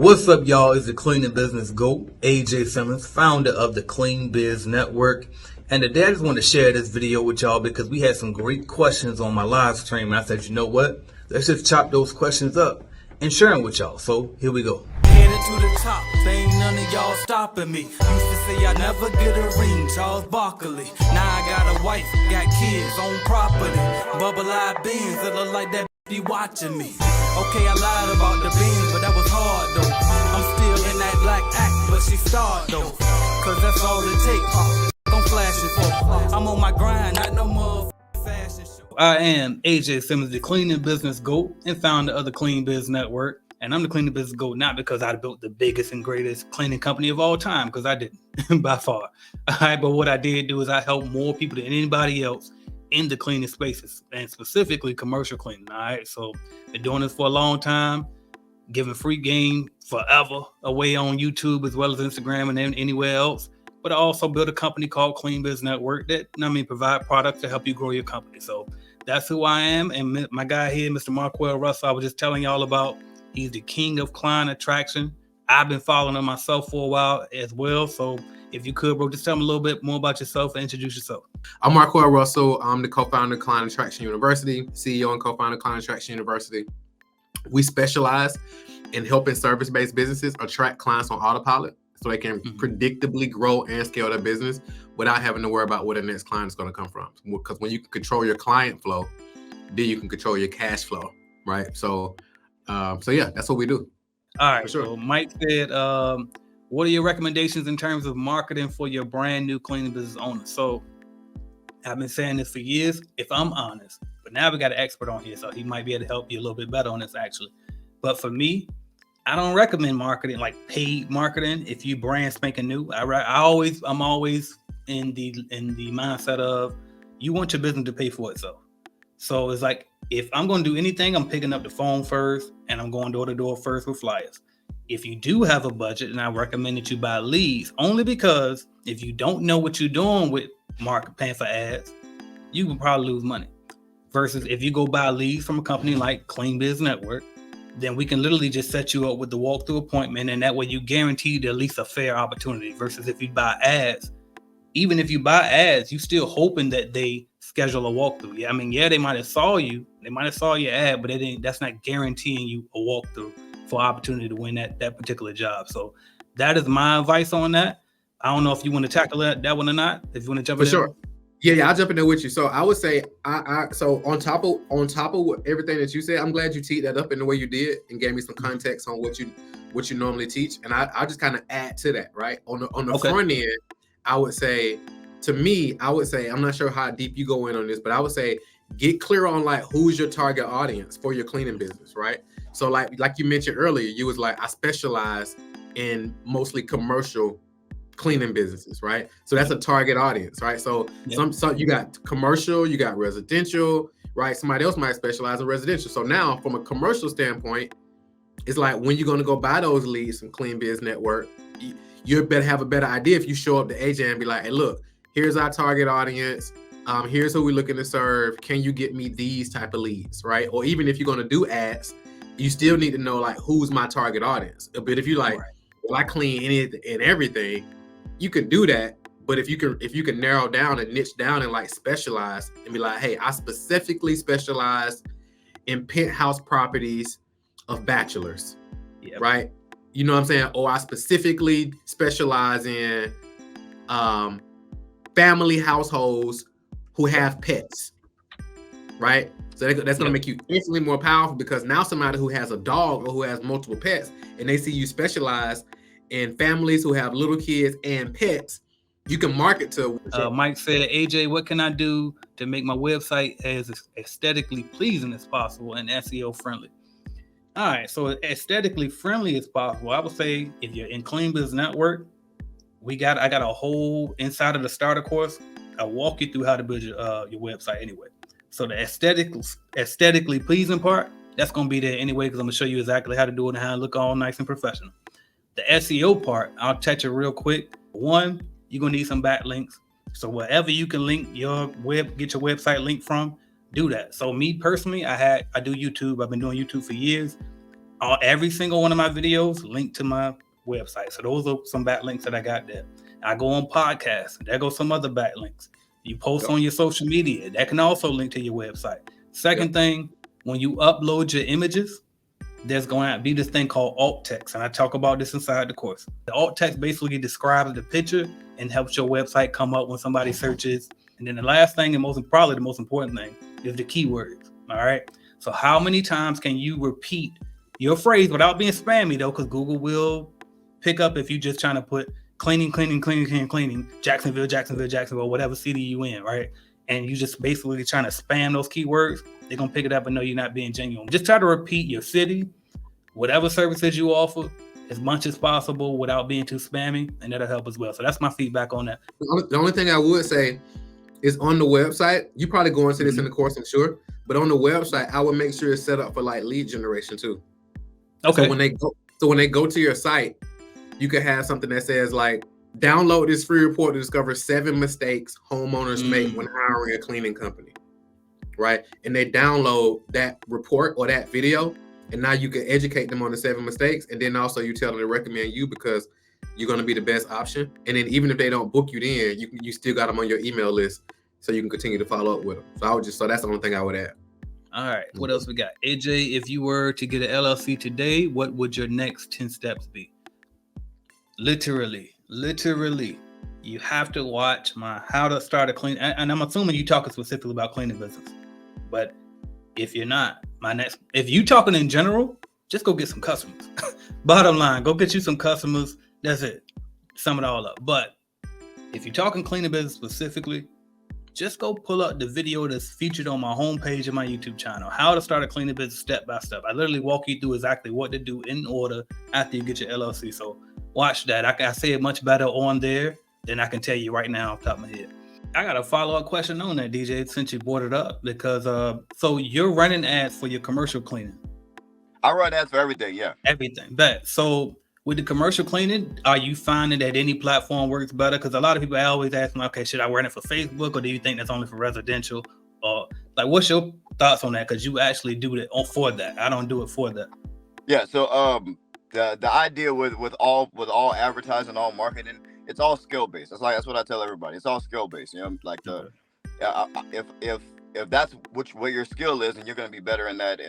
What's up, y'all? It's the Cleaning Business GOAT, AJ Simmons, founder of the Clean Biz Network. And today I just want to share this video with y'all because we had some great questions on my live stream. And I said, you know what? Let's just chop those questions up and share them with y'all. So here we go. Headed to the top, there ain't none of y'all stopping me. Used to say I never get a ring, Charles Barkley. Now I got a wife, got kids, own property. Bubble-eyed beans that look like that be watching me. Okay, I lied about the beans, but that was hard though. I'm still in that black act, but she starred though. Cause that's all it takes. Don't flash it for. I'm on my grind, not no more fashion show. I am AJ Simmons, the Cleaning Business GOAT and founder of the Clean Biz Network. And I'm the Cleaning Business GOAT not because I built the biggest and greatest cleaning company of all time, because I didn't by far. All right, but what I did do is I helped more people than anybody else in the cleaning spaces, and specifically commercial cleaning. All right, so been doing this for a long time, giving free game forever away on YouTube as well as Instagram and then anywhere else. But I also built a company called Clean Biz Network that provide products to help you grow your company. So that's who I am. And my guy here, Mr. Marquel Russell, I was just telling y'all about. He's the king of client attraction. I've been following him myself for a while as well. So if you could, bro, just tell me a little bit more about yourself and introduce yourself. I'm Marquel Russell. I'm the co-founder of Client Attraction University, CEO and co-founder of Client Attraction University. We specialize in helping service-based businesses attract clients on autopilot so they can predictably grow and scale their business without having to worry about where the next client is going to come from. Because when you can control your client flow, then you can control your cash flow, right? So yeah, that's what we do. All right. Sure. So Mike said, what are your recommendations in terms of marketing for your brand new cleaning business owner? So I've been saying this for years, if I'm honest, but now we got an expert on here, so he might be able to help you a little bit better on this actually. But for me, I don't recommend marketing, like paid marketing. If you brand spanking new, I'm always in the mindset of you want your business to pay for itself. So it's like, if I'm going to do anything, I'm picking up the phone first and I'm going door to door first with flyers. If you do have a budget, and I recommend that you buy leads, only because if you don't know what you're doing with paying for ads, you can probably lose money. Versus if you go buy leads from a company like Clean Biz Network, then we can literally just set you up with the walkthrough appointment, and that way you guaranteed at least a fair opportunity. Versus if you buy ads, even if you buy ads, you still hoping that they schedule a walkthrough. Yeah, I mean, yeah, they might have saw your ad, but that's not guaranteeing you a walkthrough for opportunity to win that particular job. So that is my advice on that. I don't know if you want to tackle that one or not. If you want to jump in there. Sure. Yeah, I'll jump in there with you. So I would say, so on top of everything that you said, I'm glad you teed that up in the way you did and gave me some context on what you normally teach. And I'll just kind of add to that, right? On the front end, I would say, I'm not sure how deep you go in on this, but I would say get clear on like who's your target audience for your cleaning business, right? So like you mentioned earlier, you was like, I specialize in mostly commercial cleaning businesses, right? So that's a target audience, right? So some you got commercial, you got residential, right? Somebody else might specialize in residential. So now from a commercial standpoint, it's like when you're going to go buy those leads from Clean Biz Network, you better have a better idea if you show up to AJ and be like, hey, look, here's our target audience. Here's who we're looking to serve. Can you get me these type of leads, right? Or even if you're going to do ads, you still need to know like who's my target audience. But if you like, well, I clean anything and everything, you can do that. But if you can narrow down and niche down and like specialize and be like, hey, I specifically specialize in penthouse properties of bachelors, right? You know what I'm saying? Or I specifically specialize in family households who have pets, right? So that's going to make you instantly more powerful, because now somebody who has a dog or who has multiple pets and they see you specialize in families who have little kids and pets, you can market to. Mike said, AJ, what can I do to make my website as aesthetically pleasing as possible and SEO friendly? All right, so aesthetically friendly as possible. I would say if you're in Clean Biz Network, I got a whole inside of the starter course. I'll walk you through how to build your website anyway. So the aesthetically pleasing part, that's going to be there anyway, because I'm going to show you exactly how to do it and how to look all nice and professional. The SEO part, I'll touch it real quick. One, you're going to need some backlinks. So wherever you can link your get your website linked from, do that. So me personally, I do YouTube. I've been doing YouTube for years. Every single one of my videos linked to my website. So those are some backlinks that I got there. I go on podcasts. There go some other backlinks. You post on your social media. That can also link to your website. Second thing, when you upload your images, there's going to be this thing called alt text. And I talk about this inside the course. The alt text basically describes the picture and helps your website come up when somebody searches. And then the last thing, and probably the most important thing, is the keywords. All right. So how many times can you repeat your phrase without being spammy, though? Because Google will pick up if you're just trying to put cleaning, Jacksonville, whatever city you in, right? And you just basically trying to spam those keywords, they're going to pick it up and know you're not being genuine. Just try to repeat your city, whatever services you offer, as much as possible without being too spammy, and that'll help as well. So that's my feedback on that. The only thing I would say is on the website, you probably go into this in the course, I'm sure, but on the website, I would make sure it's set up for like lead generation too. Okay. So when they go to your site, you could have something that says like, download this free report to discover 7 mistakes homeowners make when hiring a cleaning company, right? And they download that report or that video, and now you can educate them on the 7 mistakes, and then also you tell them to recommend you because you're going to be the best option. And then even if they don't book you then, you still got them on your email list, so you can continue to follow up with them. So that's the only thing I would add. All right, what else we got? AJ, if you were to get an LLC today, what would your next 10 steps be? Literally, you have to watch my How to Start a Clean, and I'm assuming you're talking specifically about cleaning business. But if you're not, if you talking in general, just go get some customers. Bottom line, go get you some customers. That's it. Sum it all up. But if you're talking cleaning business specifically, just go pull up the video that's featured on my homepage of my YouTube channel, How to Start a Cleaning Business Step by Step. I literally walk you through exactly what to do in order after you get your LLC. So watch that. I say it much better on there than I can tell you right now off the top of my head. I got a follow-up question on that, DJ, since you brought it up, because so you're running ads for your commercial cleaning. I run ads for everything, yeah. Everything. But so with the commercial cleaning, are you finding that any platform works better? Because a lot of people always ask me, okay, should I run it for Facebook, or do you think that's only for residential? Or like, what's your thoughts on that? Because you actually do it for that. I don't do it for that. Yeah. So the idea with all advertising, all marketing, it's all skill based. That's what I tell everybody. It's all skill based. You know, like if that's what your skill is, and you're going to be better in that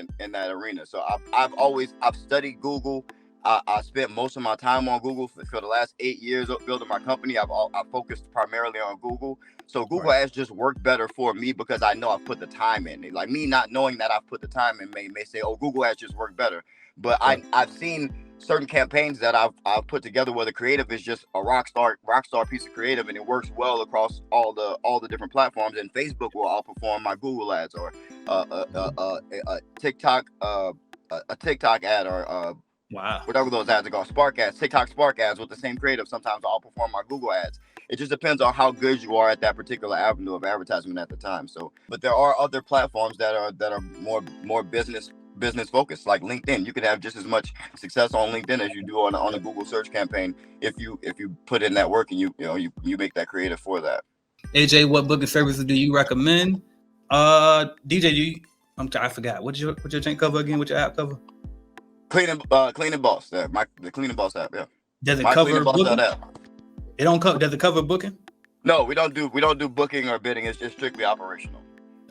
arena. So I've studied Google. I spent most of my time on Google for the last 8 years building my company. I've focused primarily on Google. So Google Ads just worked better for me because I know I've put the time in. Like, me not knowing that I've put the time in may say, oh, Google Ads just work better. But I've seen certain campaigns that I've put together where the creative is just a rock star piece of creative, and it works well across all the different platforms. And Facebook will outperform my Google Ads, or a TikTok ad, or wow, whatever those ads are called, Spark ads, TikTok Spark ads with the same creative sometimes will outperform my Google ads. It just depends on how good you are at that particular avenue of advertisement at the time. So, but there are other platforms that are more business focused, like LinkedIn. You could have just as much success on LinkedIn as you do on a Google search campaign if you put in that work and you make that creative for that. AJ, what booking services do you recommend? DJ, I forgot. What's your tank cover again? What's your app cover? Cleaning Boss. The Cleaning Boss app. Yeah. Does it cover booking? It don't cover. Does it cover booking? No, we don't do booking or bidding. It's just strictly operational.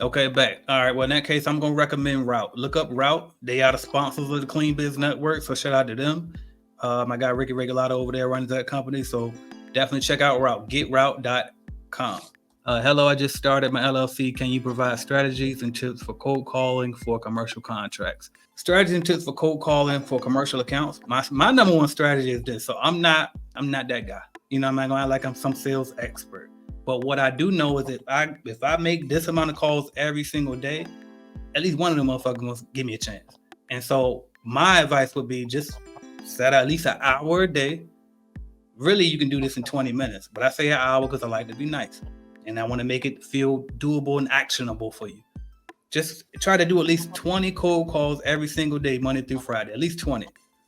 Okay, back. All right. Well, in that case, I'm going to recommend Route. Look up Route. They are the sponsors of the Clean Biz Network, so shout out to them. My guy Ricky Regalato over there runs that company, so definitely check out Route. GetRoute.com. Hello, I just started my LLC. Can you provide strategies and tips for cold calling for commercial contracts? Strategies and tips for cold calling for commercial accounts. My number one strategy is this. So I'm not that guy. You know, I'm not going to act like I'm some sales expert. But what I do know is that if I make this amount of calls every single day, at least one of them motherfuckers must give me a chance. And so my advice would be just set at least an hour a day. Really, you can do this in 20 minutes. But I say an hour because I like to be nice. And I want to make it feel doable and actionable for you. Just try to do at least 20 cold calls every single day, Monday through Friday. At least 20.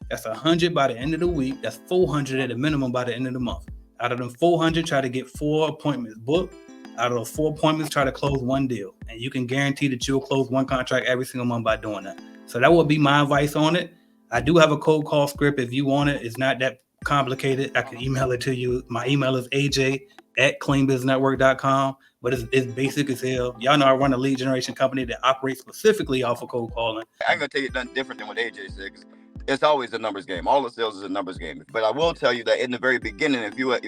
That's 100 by the end of the week. That's 400 at a minimum by the end of the month. Out of them 400, try to get 4 appointments booked. Out of those 4 appointments, try to close one deal. And you can guarantee that you'll close one contract every single month by doing that. So that would be my advice on it. I do have a cold call script if you want it. It's not that complicated. I can email it to you. My email is aj@cleanbusinessnetwork.com, but it's basic as hell. Y'all know I run a lead generation company that operates specifically off of cold calling. I'm gonna tell you nothing different than what AJ said. 'Cause it's always a numbers game. All the sales is a numbers game. But I will tell you that in the very beginning, if you're at,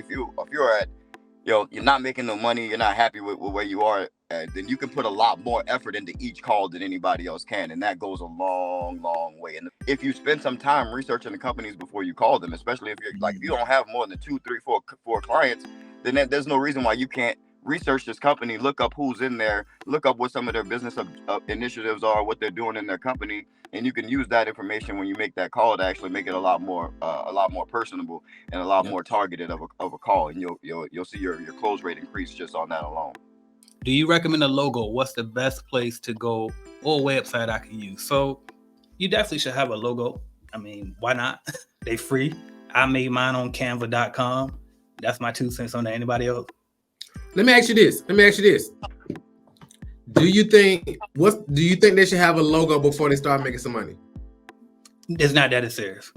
you're not making no money, you're not happy with where you are, then you can put a lot more effort into each call than anybody else can, and that goes a long, long way. And if you spend some time researching the companies before you call them, especially if you're like, if you don't have more than 2, 3, 4 clients, then there's no reason why you can't research this company, look up who's in there, look up what some of their business initiatives are, what they're doing in their company, and you can use that information when you make that call to actually make it a lot more personable and a lot more targeted of a call, and you'll see your close rate increase just on that alone. Do you recommend a logo? What's the best place to go or website I can use? So you definitely should have a logo. I mean, why not? They free. I made mine on canva.com. That's my 2 cents on that. Anybody else? Let me ask you this. Do you think they should have a logo before they start making some money? It's not that serious.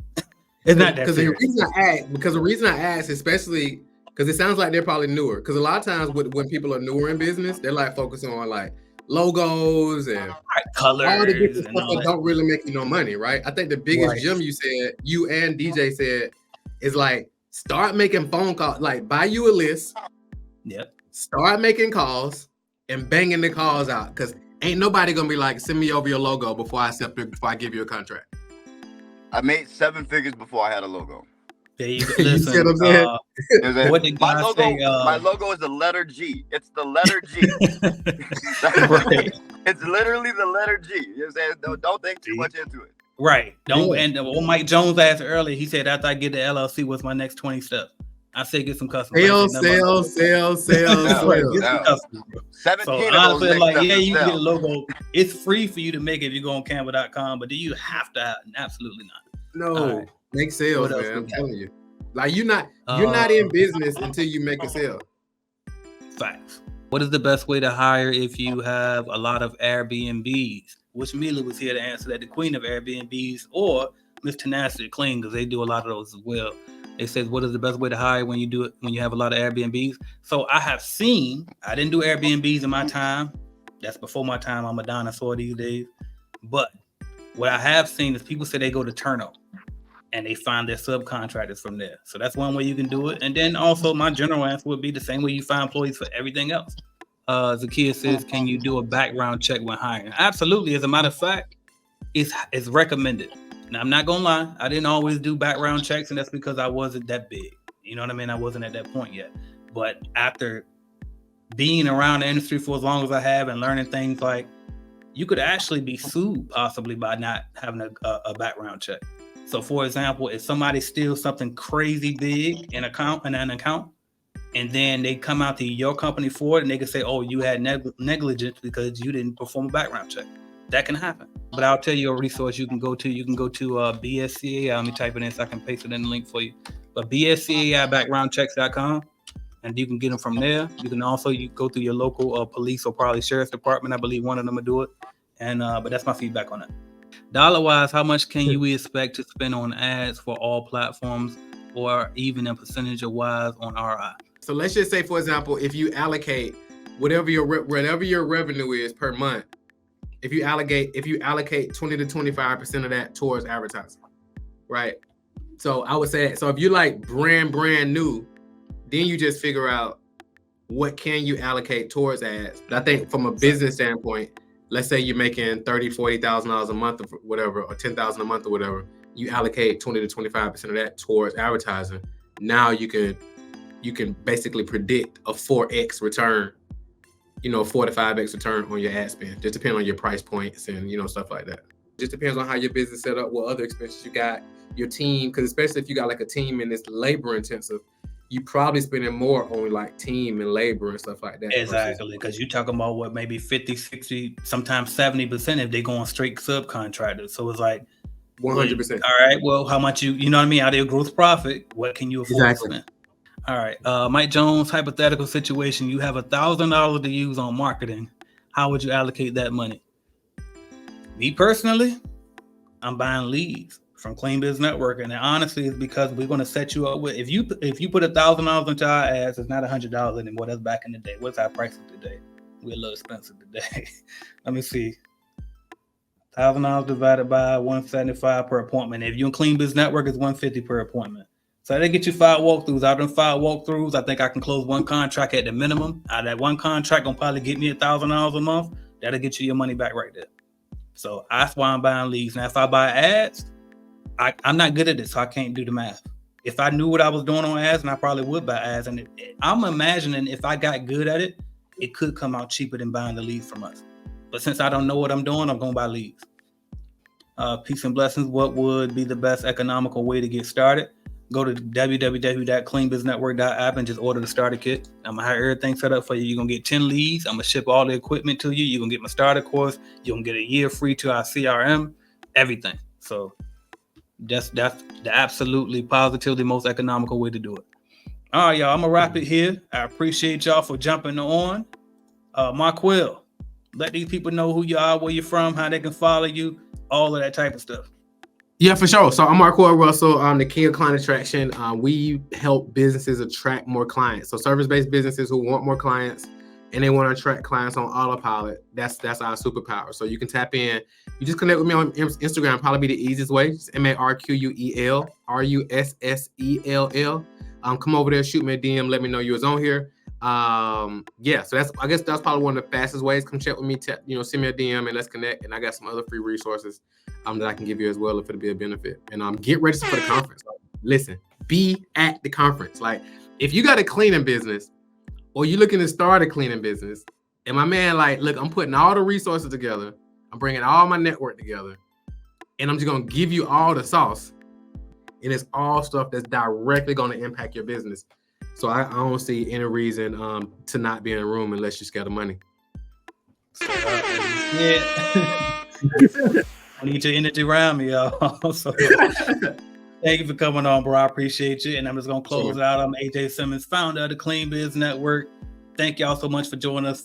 It's not that serious. The reason I ask, especially because it sounds like they're probably newer. Because a lot of times when people are newer in business, they're like focusing on like logos and colors, all the different stuff that don't really make you no money, right? I think the biggest gem you and DJ said is like start making phone calls, like buy you a list. Yep. Start making calls and banging the calls out, because ain't nobody gonna be like, send me over your logo before I give you a contract. I made 7 figures before I had a logo. There you go. Listen, what did my God say? My logo is the letter G. It's the letter G. Right. It's literally the letter G. You know what I'm saying? Don't think too much into it. Right. And what Mike Jones asked earlier, he said, after I get the LLC, what's my next 20 steps? I say get some customers. Sales. 17 of those like, you get a logo. It's free for you to make it if you go on canva.com, but do you have to have? Absolutely not. No. Right. Make sales, man. I'm telling you. Like you're not in business until you make a sale. Facts. What is the best way to hire if you have a lot of Airbnbs? Which Mila was here to answer that, the queen of Airbnbs, or Miss Tenacity Clean, because they do a lot of those as well. They said, what is the best way to hire when you have a lot of Airbnbs? So I didn't do Airbnbs in my time. That's before my time. I'm a dinosaur these days. But what I have seen is people say they go to Turno and they find their subcontractors from there. So that's one way you can do it. And then also my general answer would be the same way you find employees for everything else. Zakia says, can you do a background check when hiring? Absolutely. As a matter of fact, it's recommended. Now, I'm not going to lie. I didn't always do background checks, and that's because I wasn't that big. You know what I mean? I wasn't at that point yet. But after being around the industry for as long as I have and learning things like, you could actually be sued possibly by not having a background check. So, for example, if somebody steals something crazy big in an account, and then they come out to your company for it, and they can say, oh, you had negligence because you didn't perform a background check. That can happen. But I'll tell you a resource you can go to. You can go to BSCAI. Let me type it in so I can paste it in the link for you. But BSCAI backgroundchecks.com, and you can get them from there. You can also go through your local police or probably sheriff's department. I believe one of them will do it. And but that's my feedback on it. Dollar-wise, how much can you expect to spend on ads for all platforms, or even a percentage of wise on ROI? So let's just say, for example, if you allocate whatever your revenue is per month, if you allocate 20 to 25% of that towards advertising, right? So I would say that. So if you like brand new, then you just figure out what can you allocate towards ads. But I think from a business standpoint, let's say you're making $30,000-$40,000 a month or whatever, or $10,000 a month or whatever, you allocate 20 to 25% of that towards advertising. Now you can basically predict a 4x return, 4 to 5x return on your ad spend. Just depending on your price points and stuff like that. Just depends on how your business set up, what other expenses you got, your team, because especially if you got like a team and it's labor intensive, you probably spending more on like team and labor and stuff like that. Exactly, because you're talking about what, maybe 50, 60, sometimes 70% if they go on straight subcontractors. So it's like 100%. All right, well, how much you know what I mean, out of your gross profit, what can you afford to spend? All right, Mike Jones, hypothetical situation. You have $1,000 to use on marketing. How would you allocate that money? Me personally, I'm buying leads. from Clean Biz Network, and honestly, it's because we're going to set you up with if you put $1,000 into our ads, it's not $100 anymore. That's back in the day. What's our prices today? We're a little expensive today. Let me see. $1,000 divided by 175 per appointment. If you in Clean Biz Network, it's 150 per appointment. So they get you 5 walkthroughs. Out of them 5 walkthroughs, I think I can close 1 contract at the minimum. Out of that 1 contract, gonna probably get me $1,000 a month. That'll get you your money back right there. So that's why I'm buying leads. Now, if I buy ads, I'm not good at this, so I can't do the math. If I knew what I was doing on ads, and I probably would buy ads. And I'm imagining if I got good at it, it could come out cheaper than buying the leads from us. But since I don't know what I'm doing, I'm gonna buy leads. Peace and blessings. What would be the best economical way to get started? Go to www.cleanbiznetwork.app and just order the starter kit. I'm gonna have everything set up for you. You're gonna get 10 leads. I'm gonna ship all the equipment to you. You're gonna get my starter course. You're gonna get a year free to our CRM, everything. So that's the absolutely positively most economical way to do it. All right, y'all. I'm gonna wrap it here. I appreciate y'all for jumping on. Marquel, let these people know who you are, where you're from, how they can follow you, all of that type of stuff. Yeah, for sure. So I'm Marquel Russell. I'm the king of client attraction. We help businesses attract more clients. So service-based businesses who want more clients and they want to attract clients on autopilot. That's our superpower. So you can tap in. You just connect with me on Instagram. Probably be the easiest way. Just MarquelRussell. Come over there, shoot me a DM, let me know you was on here. Yeah, so I guess that's probably one of the fastest ways. Come check with me, send me a DM and let's connect. And I got some other free resources that I can give you as well if it'll be a benefit. And get registered for the conference. Listen, be at the conference. Like if you got a cleaning business or you're looking to start a cleaning business, and my man, like, look, I'm putting all the resources together. I'm bringing all my network together, and I'm just gonna give you all the sauce. And it's all stuff that's directly gonna impact your business. So I don't see any reason to not be in a room unless you're scared of money. I need your energy around me, y'all. So, thank you for coming on, bro. I appreciate you. And I'm just going to close it out. I'm AJ Simmons, founder of the Clean Biz Network. Thank y'all so much for joining us